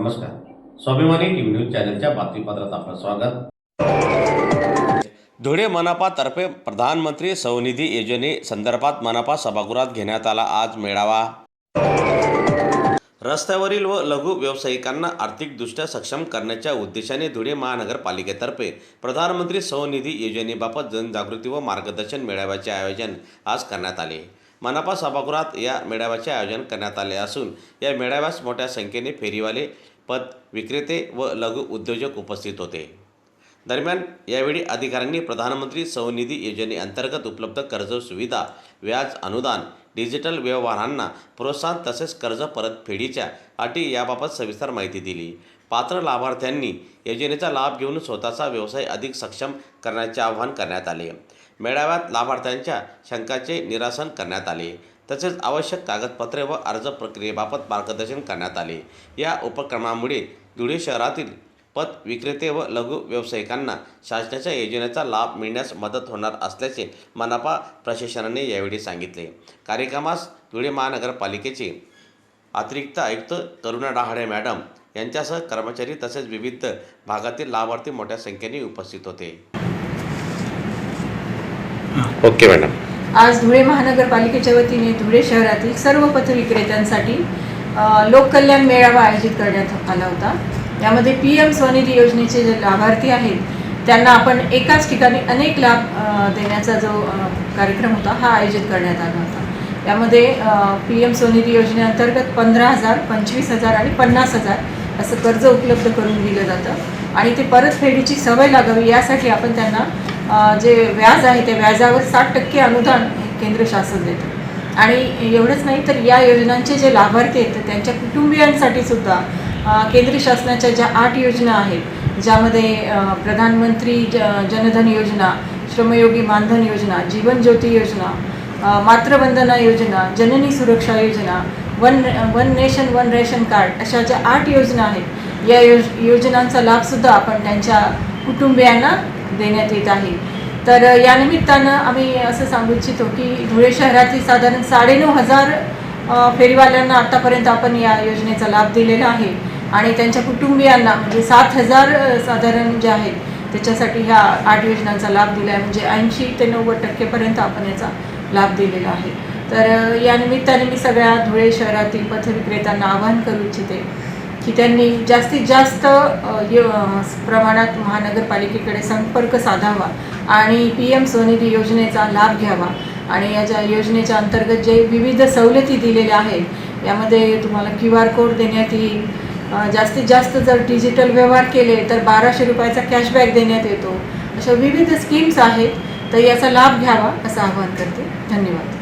नमस्कार. स्वाभिमानी TV news चॅनलच्या बातमीपत्रात आपलं स्वागत. धुळे मनपातर्फे प्रधानमंत्री स्वनिधी योजने संदर्भात मनपा सभागृहात घेण्यात आला आज मेळावा. रस्त्यावरील व लघु व्यावसायिकांना आर्थिकदृष्ट्या सक्षम करण्याच्या उद्देशाने धुळे महानगरपालिकेतर्फे प्रधानमंत्री स्वनिधी योजनेबाबत जनजागृती व मार्गदर्शन मेळाव्याचे आयोजन आज करण्यात आले. मनपा सभागृहात या मेळाव्याचे आयोजन करण्यात आले असून या मेळाव्यास मोठ्या संख्येने फेरीवाले, पथ विक्रेते व लघु उद्योजक उपस्थित होते. दरम्यान यावेळी अधिकाऱ्यांनी प्रधानमंत्री स्वनिधी योजनेअंतर्गत उपलब्ध कर्ज सुविधा, व्याज अनुदान, डिजिटल व्यवहारांना प्रोत्साहन तसेच कर्ज परतफेडीच्या अटी याबाबत सविस्तर माहिती दिली. पात्र लाभार्थ्यांनी योजनेचा लाभ घेऊन स्वतःचा व्यवसाय अधिक सक्षम करण्याचे आवाहन करण्यात आले. मेळाव्यात लाभार्थ्यांच्या शंकांचे निरसन करण्यात आले तसेच आवश्यक कागदपत्रे व अर्ज प्रक्रियेबाबत मार्गदर्शन करण्यात आले. या उपक्रमामुळे धुळे शहरातील पथ विक्रेते व लघु व्यावसायिकांना शासनाच्या योजनेचा लाभ मिळण्यास मदत होणार असल्याचे मनपा प्रशासनाने यावेळी सांगितले. कार्यक्रमास धुळे महानगरपालिकेचे अतिरिक्त आयुक्त करुणा डहाळे मॅडम यांच्यासह कर्मचारी तसेच विविध भागातील लाभार्थी मोठ्या संख्येने उपस्थित होते. Okay madam. आज धुळे महानगरपालिकेच्या वतीने धुळे शहरातील सर्व पथविक्रेत्यांसाठी लोककल्याण मेळावा आयोजित करण्यात आला होता. यामध्ये PM स्वनिधी योजनेचे जे लाभार्थी आहेत त्यांना आपण एकाच ठिकाणी अनेक लाभ देण्याचा जो कार्यक्रम होता हा आयोजित करण्यात आला होता. यामध्ये PM स्वनिधी योजनेअंतर्गत 15,000, 25,000 आणि 50,000 असं कर्ज उपलब्ध करून दिलं जातं आणि ते परतफेडीची सवय लागावी यासाठी आपण त्यांना जे व्याज आहे त्या व्याजावर 60% अनुदान केंद्र शासन देतं. आणि एवढंच नाही तर या योजनांचे जे लाभार्थी आहेत त्यांच्या कुटुंबियांसाठी सुद्धा केंद्र शासनाच्या ज्या 8 योजना आहेत ज्यामध्ये प्रधानमंत्री जनधन योजना, श्रमयोगी मानधन योजना, जीवन ज्योती योजना, मातृवंदना योजना, जननी सुरक्षा योजना, one nation one ration card अशा ज्या 8 योजना आहेत या योजनांचा लाभसुद्धा आपण त्यांच्या कुटुंबियांना देण्यात येत आहे. तर या निमित्तानं आम्ही असं सांगू इच्छितो की धुळे शहरातील साधारण 9,500 फेरीवाल्यांना आत्तापर्यंत आपण या योजनेचा लाभ दिलेला आहे आणि त्यांच्या कुटुंबियांना म्हणजे 7,000 साधारण जे आहेत त्याच्यासाठी ह्या 8 योजनांचा लाभ दिला आहे. म्हणजे 80 ते 90% आपण याचा लाभ दिलेला आहे. तर या निमित्ताने मी सगळ्या धुळे शहरातील पथविक्रेत्यांना आवाहन करू इच्छिते की त्यांनी जास्तीत जास्त प्रमाणात महानगरपालिकेकडे संपर्क साधावा आणि PM स्वनिधी योजनेचा लाभ घ्यावा. आणि या योजनेच्या अंतर्गत जे विविध सवलती दिलेल्या आहेत यामध्ये तुम्हाला QR कोड देण्यात येईल. जास्तीत जास्त जर डिजिटल व्यवहार केले तर 1,200 रुपयाचा कॅशबॅक देण्यात येतो. अशा विविध स्कीम्स आहेत तर याचा लाभ घ्यावा असं आवाहन करते. धन्यवाद.